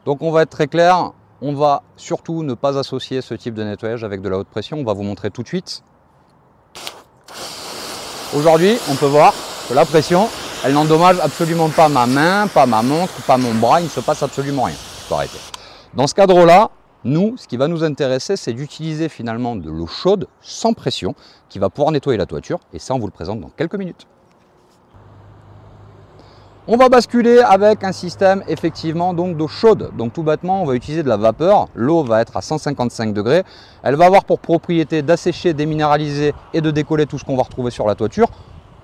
Donc on va être très clair, on va surtout ne pas associer ce type de nettoyage avec de la haute pression. On va vous montrer tout de suite. Aujourd'hui, on peut voir que la pression, elle n'endommage absolument pas ma main, pas ma montre, pas mon bras, il ne se passe absolument rien. Je peux arrêter. Dans ce cadre-là, nous, ce qui va nous intéresser, c'est d'utiliser finalement de l'eau chaude sans pression qui va pouvoir nettoyer la toiture. Et ça, on vous le présente dans quelques minutes. On va basculer avec un système effectivement donc d'eau chaude. Donc tout bêtement, on va utiliser de la vapeur. L'eau va être à 155 degrés. Elle va avoir pour propriété d'assécher, déminéraliser et de décoller tout ce qu'on va retrouver sur la toiture.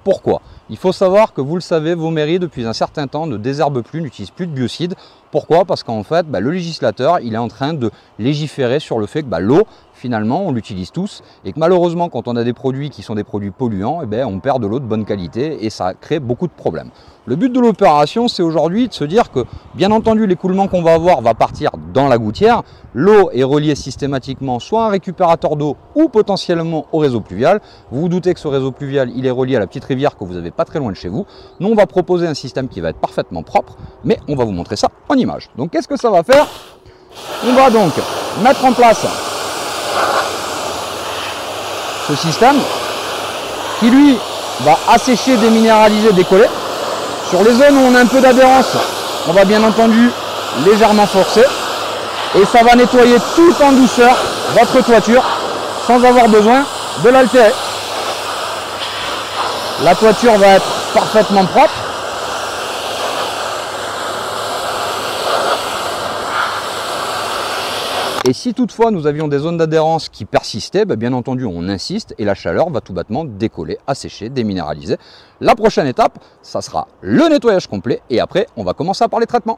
Pourquoi? Il faut savoir que vous le savez, vos mairies depuis un certain temps ne désherbent plus, n'utilisent plus de biocides. Pourquoi? Parce qu'en fait, le législateur il est en train de légiférer sur le fait que l'eau, finalement, on l'utilise tous et que malheureusement, quand on a des produits qui sont des produits polluants, on perd de l'eau de bonne qualité et ça crée beaucoup de problèmes. Le but de l'opération, c'est aujourd'hui de se dire que, bien entendu, l'écoulement qu'on va avoir va partir dans la gouttière. L'eau est reliée systématiquement soit à un récupérateur d'eau ou potentiellement au réseau pluvial. Vous vous doutez que ce réseau pluvial, il est relié à la petite rivière que vous avez pas très loin de chez vous. Nous, on va proposer un système qui va être parfaitement propre, mais on va vous montrer ça en image. Donc, qu'est-ce que ça va faire? On va donc mettre en place ce système qui, lui, va assécher, déminéraliser, décoller. Sur les zones où on a un peu d'adhérence, on va bien entendu légèrement forcer. Et ça va nettoyer tout en douceur votre toiture sans avoir besoin de l'altérer. La toiture va être parfaitement propre. Et si toutefois nous avions des zones d'adhérence qui persistaient, bien entendu on insiste et la chaleur va tout bêtement décoller, assécher, déminéraliser. La prochaine étape, ça sera le nettoyage complet et après on va commencer à parler traitement.